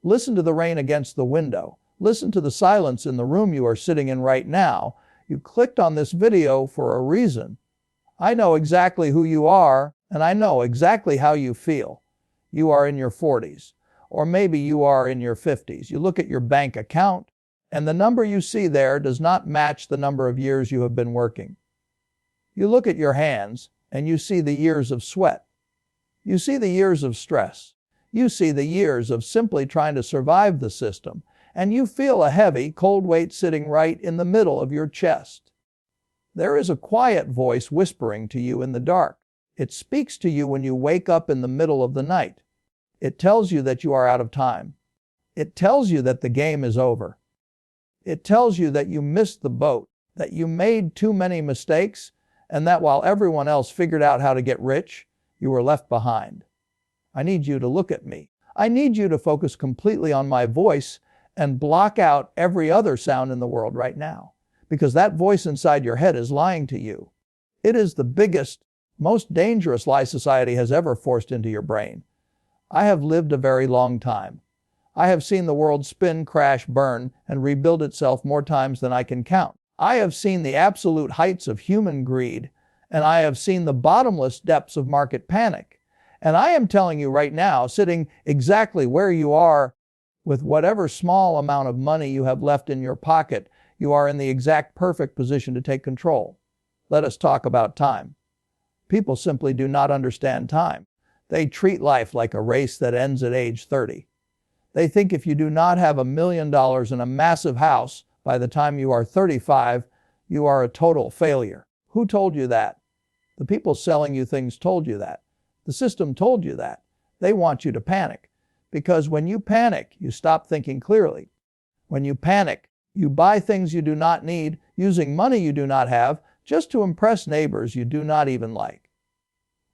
Listen to the rain against the window. Listen to the silence in the room you are sitting in right now. You clicked on this video for a reason. I know exactly who you are, and I know exactly how you feel. You are in your 40s, or maybe you are in your 50s. You look at your bank account, and the number you see there does not match the number of years you have been working. You look at your hands, and you see the years of sweat. You see the years of stress. You see the years of simply trying to survive the system, and you feel a heavy, cold weight sitting right in the middle of your chest. There is a quiet voice whispering to you in the dark. It speaks to you when you wake up in the middle of the night. It tells you that you are out of time. It tells you that the game is over. It tells you that you missed the boat, that you made too many mistakes, and that while everyone else figured out how to get rich, you were left behind. I need you to look at me. I need you to focus completely on my voice and block out every other sound in the world right now, because that voice inside your head is lying to you. It is the biggest, most dangerous lie society has ever forced into your brain. I have lived a very long time. I have seen the world spin, crash, burn, and rebuild itself more times than I can count. I have seen the absolute heights of human greed, and I have seen the bottomless depths of market panic. And I am telling you right now, sitting exactly where you are, with whatever small amount of money you have left in your pocket, you are in the exact perfect position to take control. Let us talk about time. People simply do not understand time. They treat life like a race that ends at age 30. They think if you do not have $1 million and a massive house by the time you are 35, you are a total failure. Who told you that? The people selling you things told you that. The system told you that. They want you to panic. Because when you panic, you stop thinking clearly. When you panic, you buy things you do not need, using money you do not have, just to impress neighbors you do not even like.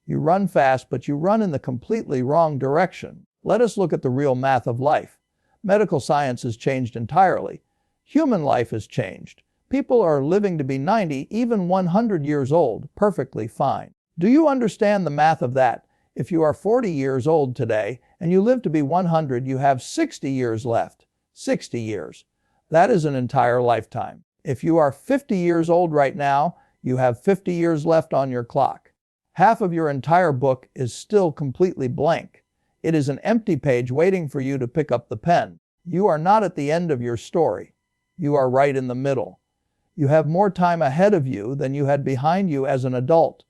You run fast, but you run in the completely wrong direction. Let us look at the real math of life. Medical science has changed entirely. Human life has changed. People are living to be 90, even 100 years old, perfectly fine. Do you understand the math of that? If you are 40 years old today and you live to be 100, you have 60 years left. 60 years. That is an entire lifetime. If you are 50 years old right now, you have 50 years left on your clock. Half of your entire book is still completely blank. It is an empty page waiting for you to pick up the pen. You are not at the end of your story. You are right in the middle. You have more time ahead of you than you had behind you as an adult.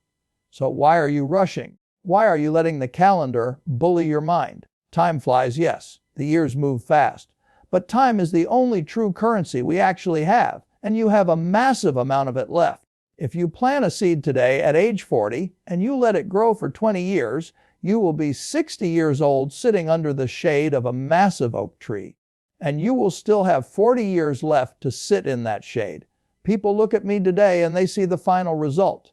So why are you rushing? Why are you letting the calendar bully your mind? Time flies, yes. The years move fast. But time is the only true currency we actually have, and you have a massive amount of it left. If you plant a seed today at age 40 and you let it grow for 20 years, you will be 60 years old sitting under the shade of a massive oak tree. And you will still have 40 years left to sit in that shade. People look at me today and they see the final result.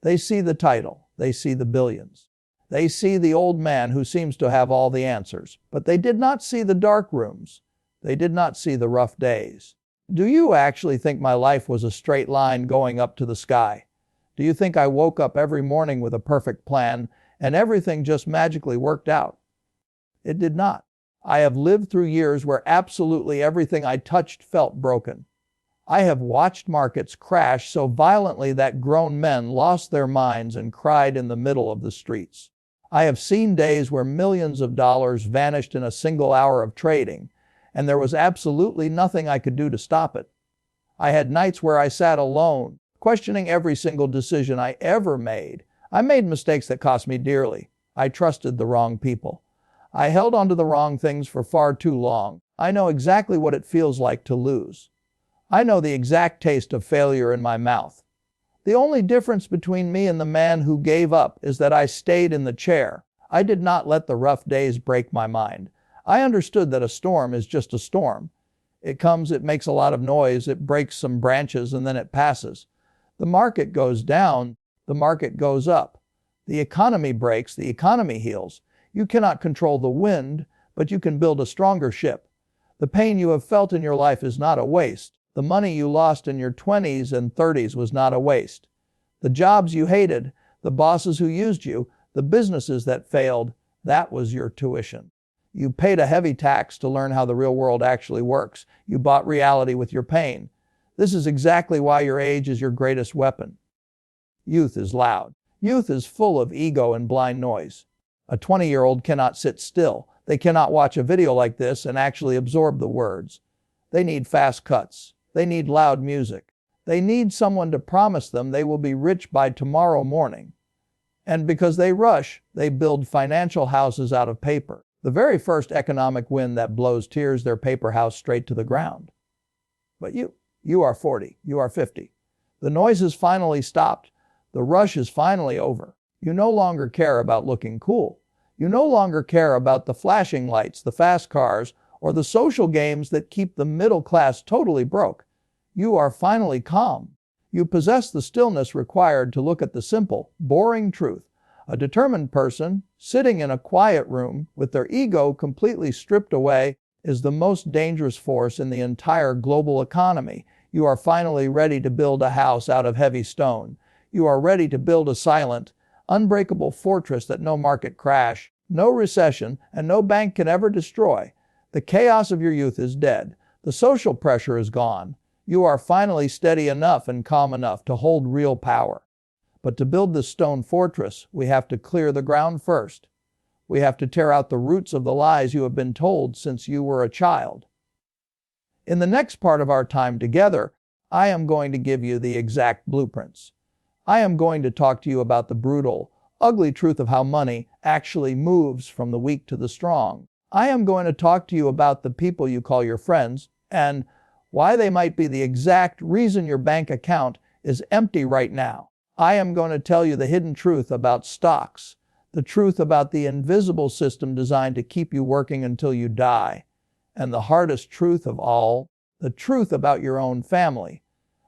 They see the title. They see the billions. They see the old man who seems to have all the answers. But they did not see the dark rooms. They did not see the rough days. Do you actually think my life was a straight line going up to the sky? Do you think I woke up every morning with a perfect plan and everything just magically worked out? It did not. I have lived through years where absolutely everything I touched felt broken. I have watched markets crash so violently that grown men lost their minds and cried in the middle of the streets. I have seen days where millions of dollars vanished in a single hour of trading, and there was absolutely nothing I could do to stop it. I had nights where I sat alone, questioning every single decision I ever made. I made mistakes that cost me dearly. I trusted the wrong people. I held on to the wrong things for far too long. I know exactly what it feels like to lose. I know the exact taste of failure in my mouth. The only difference between me and the man who gave up is that I stayed in the chair. I did not let the rough days break my mind. I understood that a storm is just a storm. It comes, it makes a lot of noise, it breaks some branches, and then it passes. The market goes down, the market goes up. The economy breaks, the economy heals. You cannot control the wind, but you can build a stronger ship. The pain you have felt in your life is not a waste. The money you lost in your 20s and 30s was not a waste. The jobs you hated, the bosses who used you, the businesses that failed, that was your tuition. You paid a heavy tax to learn how the real world actually works. You bought reality with your pain. This is exactly why your age is your greatest weapon. Youth is loud. Youth is full of ego and blind noise. A 20-year-old cannot sit still. They cannot watch a video like this and actually absorb the words. They need fast cuts. They need loud music. They need someone to promise them they will be rich by tomorrow morning. And because they rush, they build financial houses out of paper. The very first economic wind that blows tears their paper house straight to the ground. But you are 40. You are 50. The noise has finally stopped. The rush is finally over. You no longer care about looking cool. You no longer care about the flashing lights, the fast cars, or the social games that keep the middle class totally broke. You are finally calm. You possess the stillness required to look at the simple, boring truth. A determined person, sitting in a quiet room with their ego completely stripped away, is the most dangerous force in the entire global economy. You are finally ready to build a house out of heavy stone. You are ready to build a silent, unbreakable fortress that no market crash, no recession, and no bank can ever destroy. The chaos of your youth is dead. The social pressure is gone. You are finally steady enough and calm enough to hold real power. But to build this stone fortress, we have to clear the ground first. We have to tear out the roots of the lies you have been told since you were a child. In the next part of our time together, I am going to give you the exact blueprints. I am going to talk to you about the brutal, ugly truth of how money actually moves from the weak to the strong. I am going to talk to you about the people you call your friends and why they might be the exact reason your bank account is empty right now. I am going to tell you the hidden truth about stocks, the truth about the invisible system designed to keep you working until you die, and the hardest truth of all, the truth about your own family.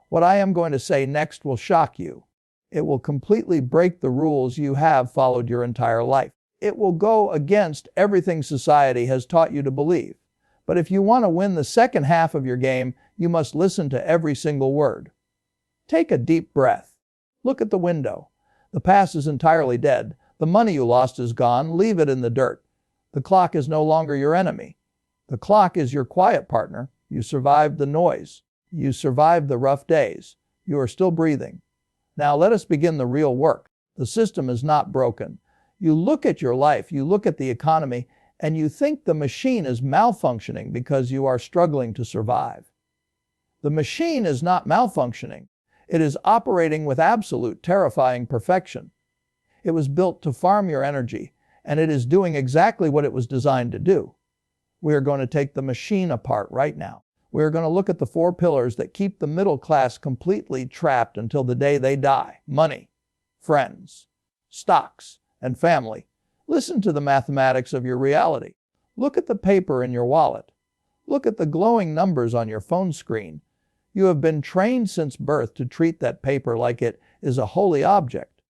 What I am going to say next will shock you. It will completely break the rules you have followed your entire life. It will go against everything society has taught you to believe. But if you want to win the second half of your game, you must listen to every single word. Take a deep breath. Look at the window. The past is entirely dead. The money you lost is gone. Leave it in the dirt. The clock is no longer your enemy. The clock is your quiet partner. You survived the noise. You survived the rough days. You are still breathing. Now let us begin the real work. The system is not broken. You look at your life, you look at the economy, and you think the machine is malfunctioning because you are struggling to survive. The machine is not malfunctioning. It is operating with absolute terrifying perfection. It was built to farm your energy, and it is doing exactly what it was designed to do. We are going to take the machine apart right now. We are going to look at the 4 pillars that keep the middle class completely trapped until the day they die. Money, friends, stocks, and family. Listen to the mathematics of your reality. Look at the paper in your wallet. Look at the glowing numbers on your phone screen. You have been trained since birth to treat that paper like it is a holy object.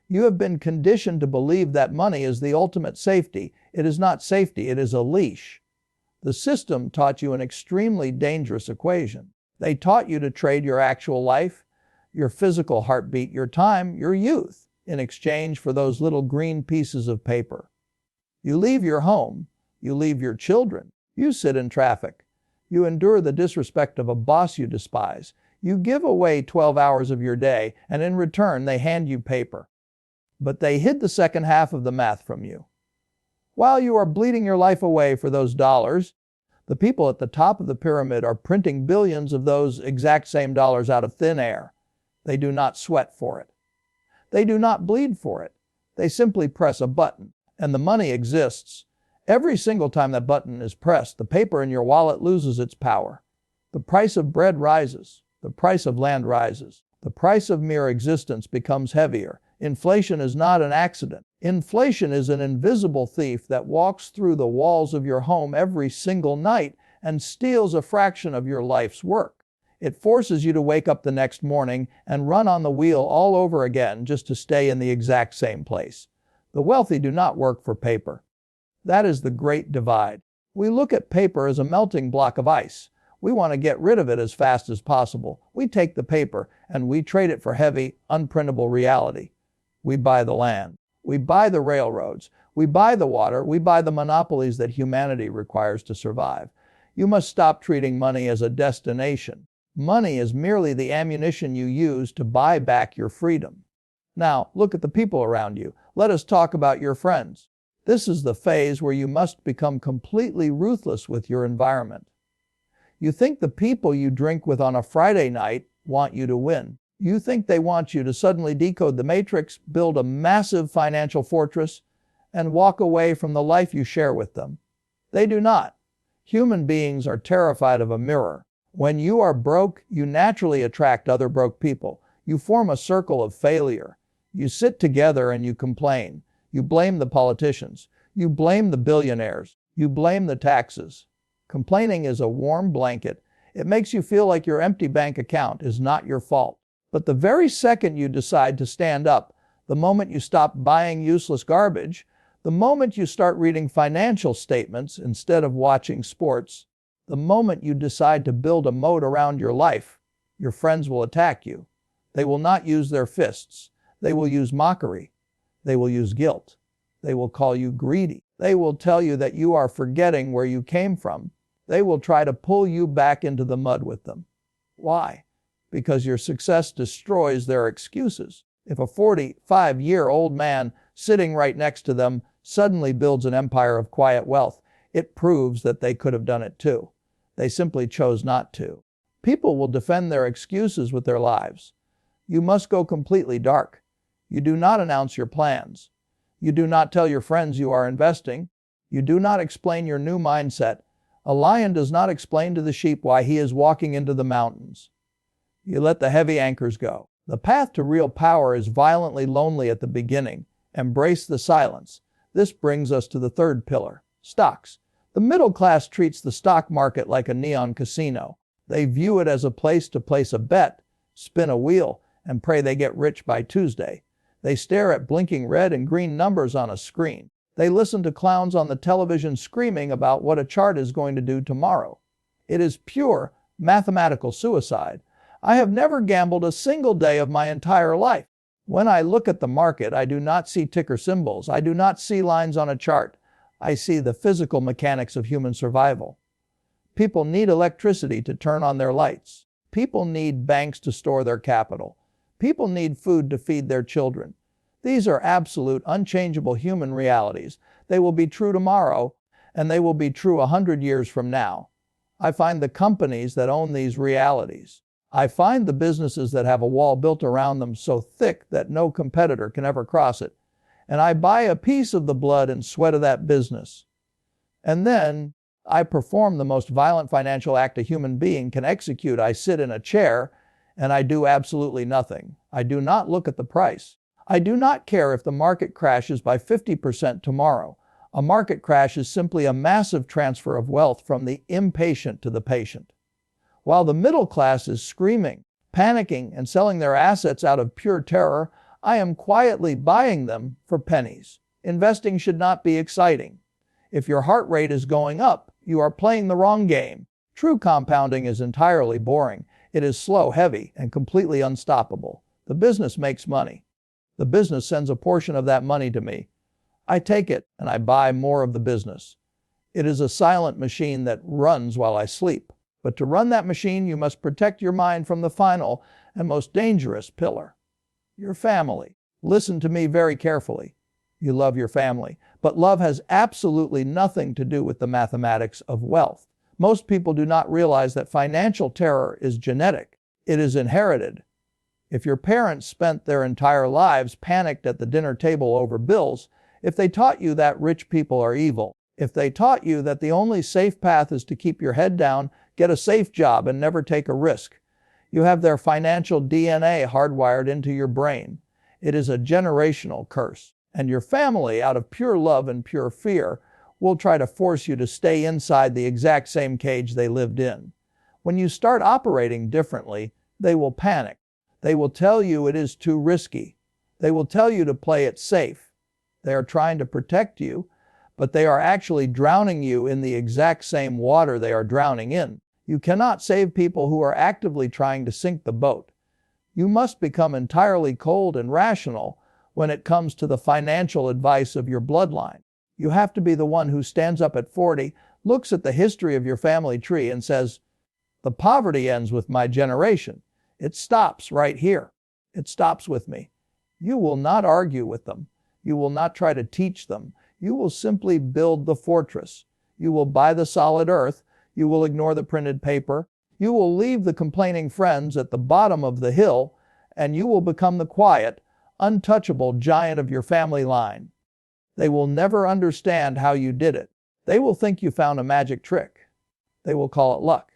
You have been conditioned to believe that money is the ultimate safety. It is not safety, it is a leash. The system taught you an extremely dangerous equation. They taught you to trade your actual life, your physical heartbeat, your time, your youth, in exchange for those little green pieces of paper. You leave your home, you leave your children, you sit in traffic, you endure the disrespect of a boss you despise, you give away 12 hours of your day, and in return they hand you paper. But they hid the second half of the math from you. While you are bleeding your life away for those dollars, the people at the top of the pyramid are printing billions of those exact same dollars out of thin air. They do not sweat for it. They do not bleed for it. They simply press a button, and the money exists. Every single time that button is pressed, the paper in your wallet loses its power. The price of bread rises. The price of land rises. The price of mere existence becomes heavier. Inflation is not an accident. Inflation is an invisible thief that walks through the walls of your home every single night and steals a fraction of your life's work. It forces you to wake up the next morning and run on the wheel all over again just to stay in the exact same place. The wealthy do not work for paper. That is the great divide. We look at paper as a melting block of ice. We want to get rid of it as fast as possible. We take the paper and we trade it for heavy, unprintable reality. We buy the land. We buy the railroads. We buy the water, we buy the monopolies that humanity requires to survive. You must stop treating money as a destination. Money is merely the ammunition you use to buy back your freedom. Now, look at the people around you. Let us talk about your friends. This is the phase where you must become completely ruthless with your environment. You think the people you drink with on a Friday night want you to win. You think they want you to suddenly decode the matrix, build a massive financial fortress, and walk away from the life you share with them. They do not. Human beings are terrified of a mirror. When you are broke, you naturally attract other broke people. You form a circle of failure. You sit together and you complain. You blame the politicians. You blame the billionaires. You blame the taxes. Complaining is a warm blanket. It makes you feel like your empty bank account is not your fault. But the very second you decide to stand up, the moment you stop buying useless garbage, the moment you start reading financial statements instead of watching sports, the moment you decide to build a moat around your life, your friends will attack you. They will not use their fists. They will use mockery. They will use guilt. They will call you greedy. They will tell you that you are forgetting where you came from. They will try to pull you back into the mud with them. Why? Because your success destroys their excuses. If a 45-year-old man sitting right next to them suddenly builds an empire of quiet wealth, it proves that they could have done it too. They simply chose not to. People will defend their excuses with their lives. You must go completely dark. You do not announce your plans. You do not tell your friends you are investing. You do not explain your new mindset. A lion does not explain to the sheep why he is walking into the mountains. You let the heavy anchors go. The path to real power is violently lonely at the beginning. Embrace the silence. This brings us to the third pillar, stocks. The middle class treats the stock market like a neon casino. They view it as a place to place a bet, spin a wheel, and pray they get rich by Tuesday. They stare at blinking red and green numbers on a screen. They listen to clowns on the television screaming about what a chart is going to do tomorrow. It is pure mathematical suicide. I have never gambled a single day of my entire life. When I look at the market, I do not see ticker symbols. I do not see lines on a chart. I see the physical mechanics of human survival. People need electricity to turn on their lights. People need banks to store their capital. People need food to feed their children. These are absolute, unchangeable human realities. They will be true tomorrow, and they will be true 100 years from now. I find the companies that own these realities. I find the businesses that have a wall built around them so thick that no competitor can ever cross it. And I buy a piece of the blood and sweat of that business. And then I perform the most violent financial act a human being can execute. I sit in a chair and I do absolutely nothing. I do not look at the price. I do not care if the market crashes by 50% tomorrow. A market crash is simply a massive transfer of wealth from the impatient to the patient. While the middle class is screaming, panicking, and selling their assets out of pure terror, I am quietly buying them for pennies. Investing should not be exciting. If your heart rate is going up, you are playing the wrong game. True compounding is entirely boring. It is slow, heavy, and completely unstoppable. The business makes money. The business sends a portion of that money to me. I take it and I buy more of the business. It is a silent machine that runs while I sleep. But to run that machine, you must protect your mind from the final and most dangerous pillar, your family. Listen to me very carefully. You love your family, but love has absolutely nothing to do with the mathematics of wealth. Most people do not realize that financial terror is genetic. It is inherited. If your parents spent their entire lives panicked at the dinner table over bills, if they taught you that rich people are evil, if they taught you that the only safe path is to keep your head down, get a safe job, and never take a risk, you have their financial DNA hardwired into your brain. It is a generational curse. And your family, out of pure love and pure fear, will try to force you to stay inside the exact same cage they lived in. When you start operating differently, they will panic. They will tell you it is too risky. They will tell you to play it safe. They are trying to protect you, but they are actually drowning you in the exact same water they are drowning in. You cannot save people who are actively trying to sink the boat. You must become entirely cold and rational when it comes to the financial advice of your bloodline. You have to be the one who stands up at 40, looks at the history of your family tree and says, "The poverty ends with my generation. It stops right here. It stops with me." You will not argue with them. You will not try to teach them. You will simply build the fortress. You will buy the solid earth. You will ignore the printed paper. You will leave the complaining friends at the bottom of the hill, and you will become the quiet, untouchable giant of your family line. They will never understand how you did it. They will think you found a magic trick. They will call it luck.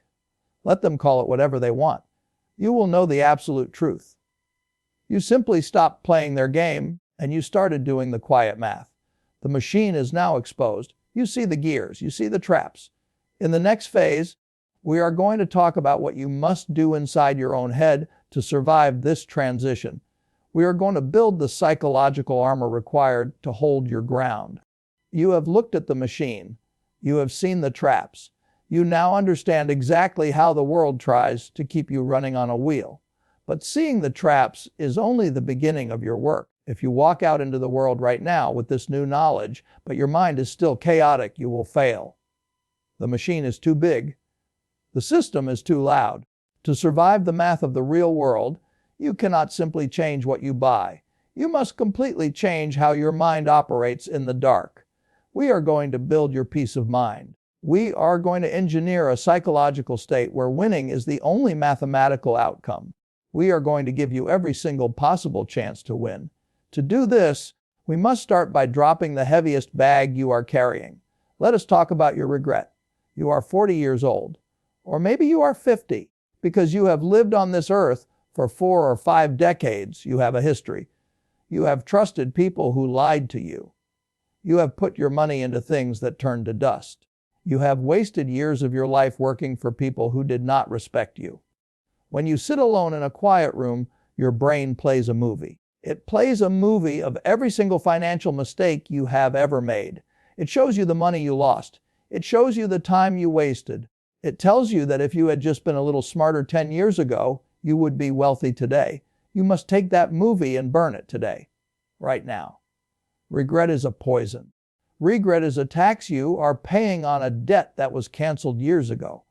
Let them call it whatever they want. You will know the absolute truth. You simply stopped playing their game, and you started doing the quiet math. The machine is now exposed. You see the gears. You see the traps. In the next phase, we are going to talk about what you must do inside your own head to survive this transition. We are going to build the psychological armor required to hold your ground. You have looked at the machine. You have seen the traps. You now understand exactly how the world tries to keep you running on a wheel. But seeing the traps is only the beginning of your work. If you walk out into the world right now with this new knowledge, but your mind is still chaotic, you will fail. The machine is too big. The system is too loud. To survive the math of the real world, you cannot simply change what you buy. You must completely change how your mind operates in the dark. We are going to build your peace of mind. We are going to engineer a psychological state where winning is the only mathematical outcome. We are going to give you every single possible chance to win. To do this, we must start by dropping the heaviest bag you are carrying. Let us talk about your regret. You are 40 years old, or maybe you are 50, because you have lived on this earth for 4 or 5 decades. You have a history. You have trusted people who lied to you. You have put your money into things that turned to dust. You have wasted years of your life working for people who did not respect you. When you sit alone in a quiet room, your brain plays a movie. It plays a movie of every single financial mistake you have ever made. It shows you the money you lost. It shows you the time you wasted. It tells you that if you had just been a little smarter 10 years ago, you would be wealthy today. You must take that movie and burn it today, right now. Regret is a poison. Regret is a tax you are paying on a debt that was canceled years ago.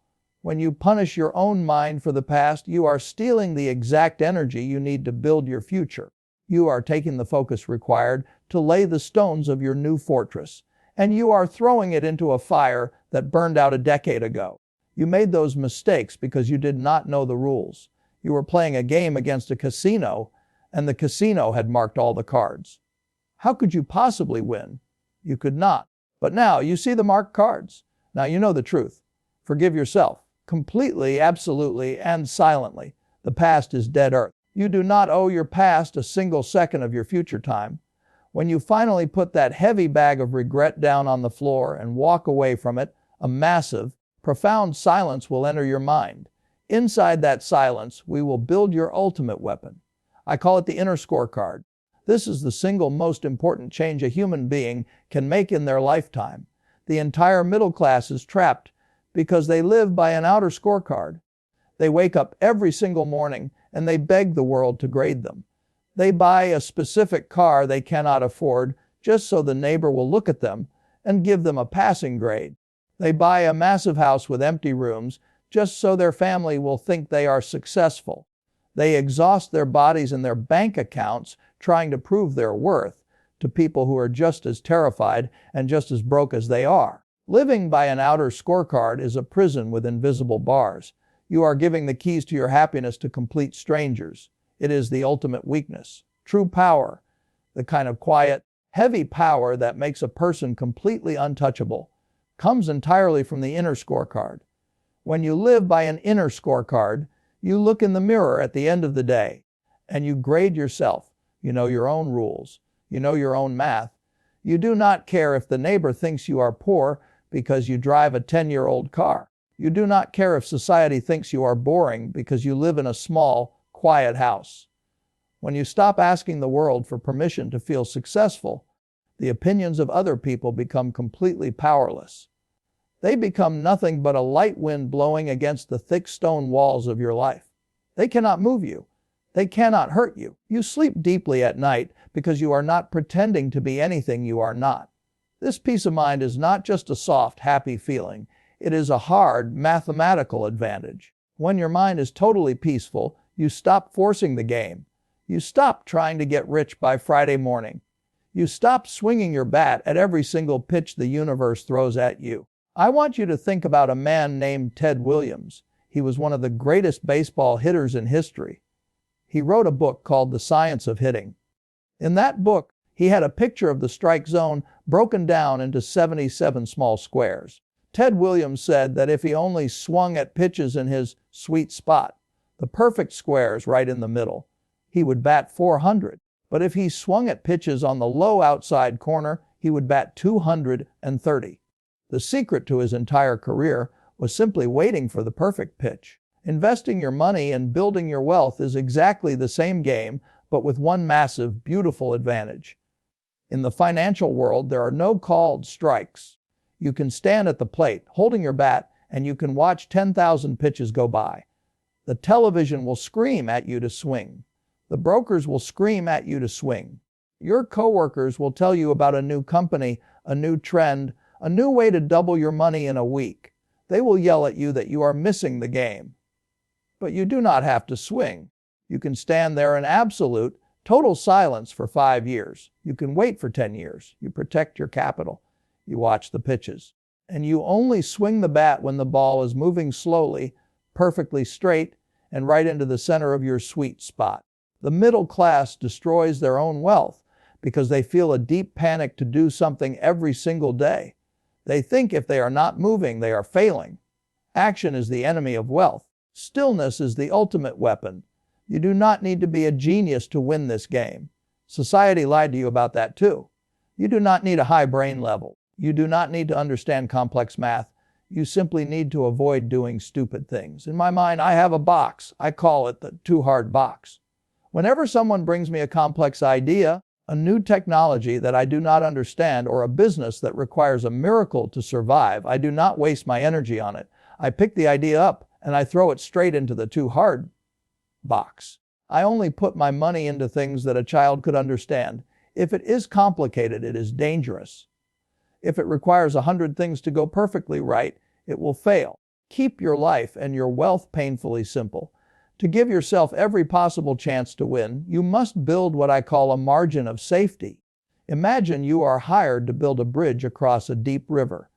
When you punish your own mind for the past, you are stealing the exact energy you need to build your future. You are taking the focus required to lay the stones of your new fortress, and you are throwing it into a fire that burned out a decade ago. You made those mistakes because you did not know the rules. You were playing a game against a casino, and the casino had marked all the cards. How could you possibly win? You could not. But now you see the marked cards. Now you know the truth. Forgive yourself. Completely, absolutely, and silently. The past is dead earth. You do not owe your past a single second of your future time. When you finally put that heavy bag of regret down on the floor and walk away from it, a massive, profound silence will enter your mind. Inside that silence, we will build your ultimate weapon. I call it the inner scorecard. This is the single most important change a human being can make in their lifetime. The entire middle class is trapped because they live by an outer scorecard. They wake up every single morning and they beg the world to grade them. They buy a specific car they cannot afford just so the neighbor will look at them and give them a passing grade. They buy a massive house with empty rooms just so their family will think they are successful. They exhaust their bodies and their bank accounts trying to prove their worth to people who are just as terrified and just as broke as they are. Living by an outer scorecard is a prison with invisible bars. You are giving the keys to your happiness to complete strangers. It is the ultimate weakness. True power, the kind of quiet, heavy power that makes a person completely untouchable, comes entirely from the inner scorecard. When you live by an inner scorecard, you look in the mirror at the end of the day and you grade yourself. You know your own rules. You know your own math. You do not care if the neighbor thinks you are poor because you drive a 10-year-old car. You do not care if society thinks you are boring because you live in a small, quiet house. When you stop asking the world for permission to feel successful, the opinions of other people become completely powerless. They become nothing but a light wind blowing against the thick stone walls of your life. They cannot move you. They cannot hurt you. You sleep deeply at night because you are not pretending to be anything you are not. This peace of mind is not just a soft, happy feeling. It is a hard, mathematical advantage. When your mind is totally peaceful, you stop forcing the game. You stop trying to get rich by Friday morning. You stop swinging your bat at every single pitch the universe throws at you. I want you to think about a man named Ted Williams. He was one of the greatest baseball hitters in history. He wrote a book called The Science of Hitting. In that book, he had a picture of the strike zone broken down into 77 small squares. Ted Williams said that if he only swung at pitches in his sweet spot, the perfect squares right in the middle, he would bat 400. But if he swung at pitches on the low outside corner, he would bat 230. The secret to his entire career was simply waiting for the perfect pitch. Investing your money and building your wealth is exactly the same game, but with one massive, beautiful advantage. In the financial world, there are no called strikes. You can stand at the plate, holding your bat, and you can watch 10,000 pitches go by. The television will scream at you to swing. The brokers will scream at you to swing. Your coworkers will tell you about a new company, a new trend, a new way to double your money in a week. They will yell at you that you are missing the game. But you do not have to swing. You can stand there in absolute, total silence for 5 years. You can wait for 10 years. You protect your capital. You watch the pitches. And you only swing the bat when the ball is moving slowly, perfectly straight, and right into the center of your sweet spot. The middle class destroys their own wealth because they feel a deep panic to do something every single day. They think if they are not moving, they are failing. Action is the enemy of wealth. Stillness is the ultimate weapon. You do not need to be a genius to win this game. Society lied to you about that too. You do not need a high brain level. You do not need to understand complex math. You simply need to avoid doing stupid things. In my mind, I have a box. I call it the too hard box. Whenever someone brings me a complex idea, a new technology that I do not understand, or a business that requires a miracle to survive, I do not waste my energy on it. I pick the idea up and I throw it straight into the too hard box. I only put my money into things that a child could understand. If it is complicated, it is dangerous. If it requires 100 things to go perfectly right, it will fail. Keep your life and your wealth painfully simple. To give yourself every possible chance to win, you must build what I call a margin of safety. Imagine you are hired to build a bridge across a deep river,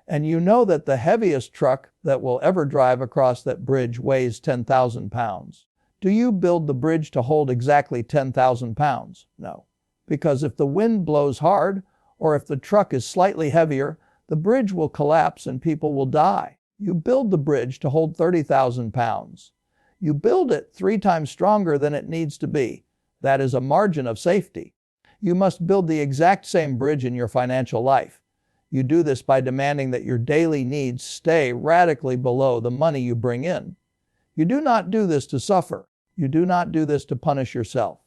and you know that the heaviest truck that will ever drive across that bridge weighs 10,000 pounds. Do you build the bridge to hold exactly 10,000 pounds? No. Because if the wind blows hard, or if the truck is slightly heavier, the bridge will collapse and people will die. You build the bridge to hold 30,000 pounds. You build it 3 times stronger than it needs to be. That is a margin of safety. You must build the exact same bridge in your financial life. You do this by demanding that your daily needs stay radically below the money you bring in. You do not do this to suffer. You do not do this to punish yourself.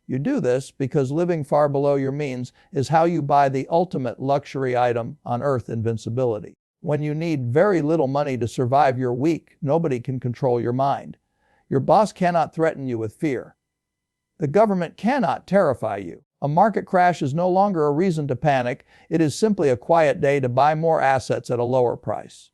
You do this because living far below your means is how you buy the ultimate luxury item on earth, invincibility. When you need very little money to survive your week, nobody can control your mind. Your boss cannot threaten you with fear. The government cannot terrify you. A market crash is no longer a reason to panic. It is simply a quiet day to buy more assets at a lower price.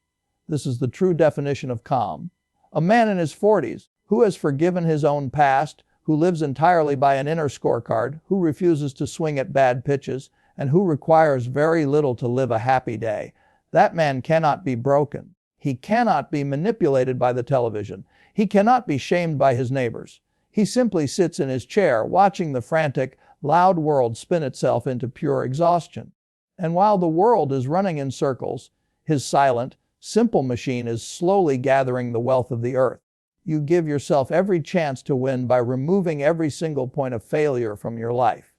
This is the true definition of calm. A man in his 40s, who has forgiven his own past, who lives entirely by an inner scorecard, who refuses to swing at bad pitches, and who requires very little to live a happy day, that man cannot be broken. He cannot be manipulated by the television. He cannot be shamed by his neighbors. He simply sits in his chair watching the frantic, loud world spin itself into pure exhaustion. And while the world is running in circles, his silent, simple machine is slowly gathering the wealth of the earth. You give yourself every chance to win by removing every single point of failure from your life.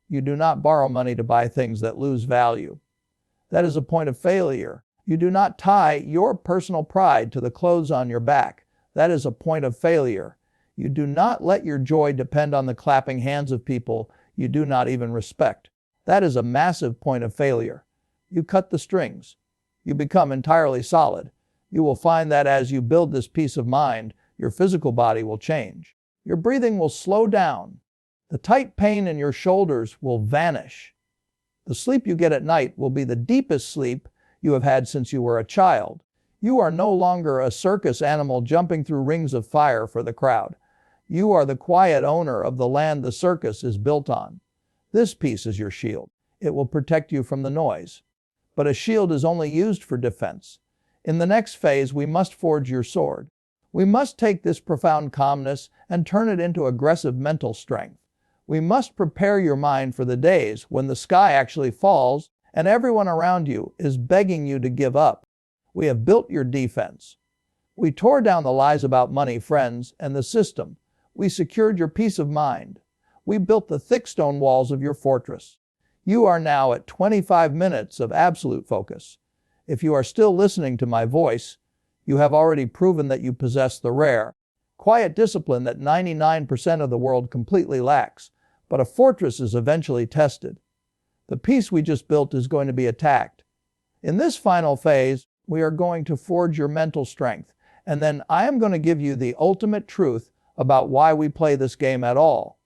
You do not borrow money to buy things that lose value. That is a point of failure. You do not tie your personal pride to the clothes on your back. That is a point of failure. You do not let your joy depend on the clapping hands of people you do not even respect. That is a massive point of failure. You cut the strings. You become entirely solid. You will find that as you build this peace of mind, your physical body will change. Your breathing will slow down. The tight pain in your shoulders will vanish. The sleep you get at night will be the deepest sleep you have had since you were a child. You are no longer a circus animal jumping through rings of fire for the crowd. You are the quiet owner of the land the circus is built on. This piece is your shield. It will protect you from the noise. But a shield is only used for defense. In the next phase, we must forge your sword. We must take this profound calmness and turn it into aggressive mental strength. We must prepare your mind for the days when the sky actually falls and everyone around you is begging you to give up. We have built your defense. We tore down the lies about money, friends, and the system. We secured your peace of mind. We built the thick stone walls of your fortress. You are now at 25 minutes of absolute focus. If you are still listening to my voice, you have already proven that you possess the rare, quiet discipline that 99% of the world completely lacks. But a fortress is eventually tested. The peace we just built is going to be attacked. In this final phase, we are going to forge your mental strength, and then I am going to give you the ultimate truth about why we play this game at all.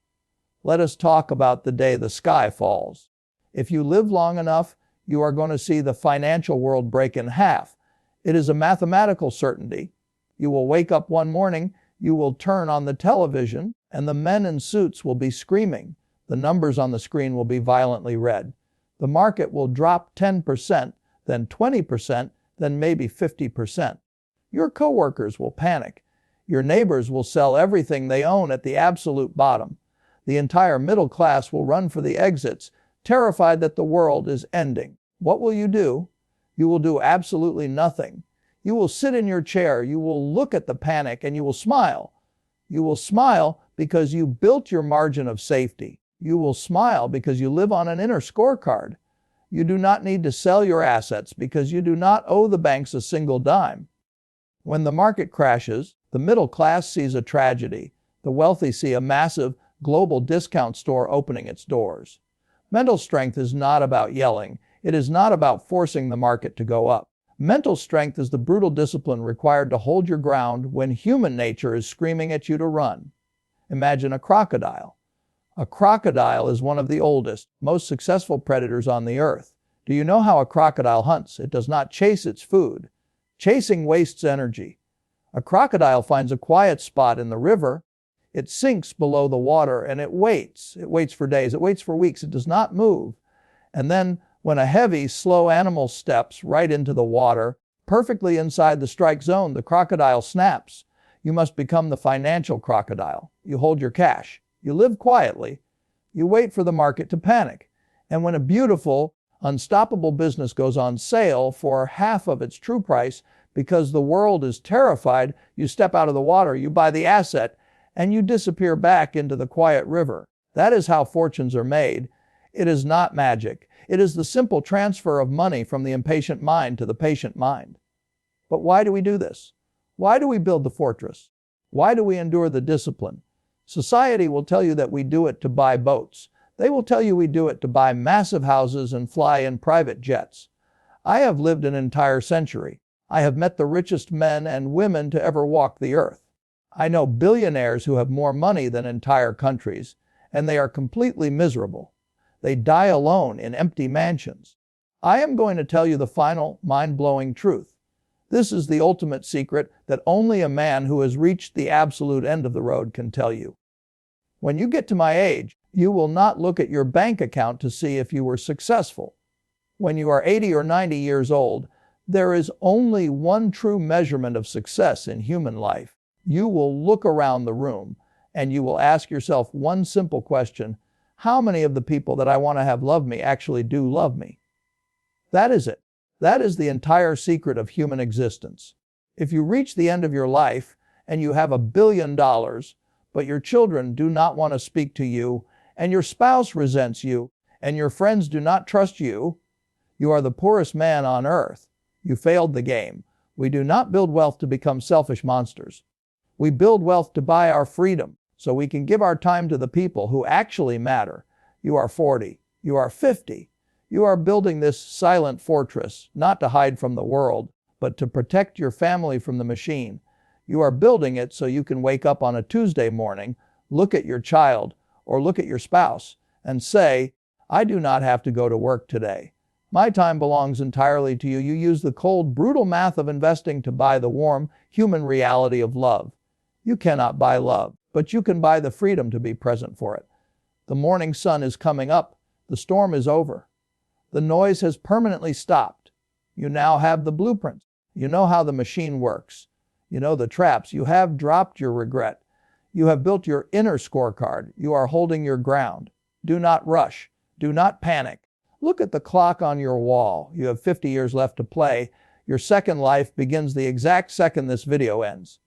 Let us talk about the day the sky falls. If you live long enough, you are going to see the financial world break in half. It is a mathematical certainty. You will wake up one morning, you will turn on the television, and the men in suits will be screaming. The numbers on the screen will be violently red. The market will drop 10%, then 20%, then maybe 50%. Your coworkers will panic. Your neighbors will sell everything they own at the absolute bottom. The entire middle class will run for the exits, terrified that the world is ending. What will you do? You will do absolutely nothing. You will sit in your chair, you will look at the panic, and you will smile. You will smile because you built your margin of safety. You will smile because you live on an inner scorecard. You do not need to sell your assets because you do not owe the banks a single dime. When the market crashes, the middle class sees a tragedy. The wealthy see a massive global discount store opening its doors. Mental strength is not about yelling. It is not about forcing the market to go up. Mental strength is the brutal discipline required to hold your ground when human nature is screaming at you to run. Imagine a crocodile. A crocodile is one of the oldest, most successful predators on the earth. Do you know how a crocodile hunts? It does not chase its food. Chasing wastes energy. A crocodile finds a quiet spot in the river. It sinks below the water and it waits. It waits for days. It waits for weeks. It does not move. And then when a heavy, slow animal steps right into the water, perfectly inside the strike zone, the crocodile snaps. You must become the financial crocodile. You hold your cash. You live quietly. You wait for the market to panic. And when a beautiful, unstoppable business goes on sale for half of its true price because the world is terrified, you step out of the water, you buy the asset, and you disappear back into the quiet river. That is how fortunes are made. It is not magic. It is the simple transfer of money from the impatient mind to the patient mind. But why do we do this? Why do we build the fortress? Why do we endure the discipline? Society will tell you that we do it to buy boats. They will tell you we do it to buy massive houses and fly in private jets. I have lived an entire century. I have met the richest men and women to ever walk the earth. I know billionaires who have more money than entire countries, and they are completely miserable. They die alone in empty mansions. I am going to tell you the final, mind-blowing truth. This is the ultimate secret that only a man who has reached the absolute end of the road can tell you. When you get to my age, you will not look at your bank account to see if you were successful. When you are 80 or 90 years old, there is only one true measurement of success in human life. You will look around the room and you will ask yourself one simple question: how many of the people that I want to have love me actually do love me? That is it. That is the entire secret of human existence. If you reach the end of your life and you have $1 billion, but your children do not want to speak to you, and your spouse resents you, and your friends do not trust you, you are the poorest man on earth. You failed the game. We do not build wealth to become selfish monsters. We build wealth to buy our freedom, so we can give our time to the people who actually matter. You are 40. You are 50. You are building this silent fortress, not to hide from the world, but to protect your family from the machine. You are building it so you can wake up on a Tuesday morning, look at your child, or look at your spouse, and say, I do not have to go to work today. My time belongs entirely to you. You use the cold, brutal math of investing to buy the warm, human reality of love. You cannot buy love, but you can buy the freedom to be present for it. The morning sun is coming up. The storm is over. The noise has permanently stopped. You now have the blueprints. You know how the machine works. You know the traps. You have dropped your regret. You have built your inner scorecard. You are holding your ground. Do not rush. Do not panic. Look at the clock on your wall. You have 50 years left to play. Your second life begins the exact second this video ends.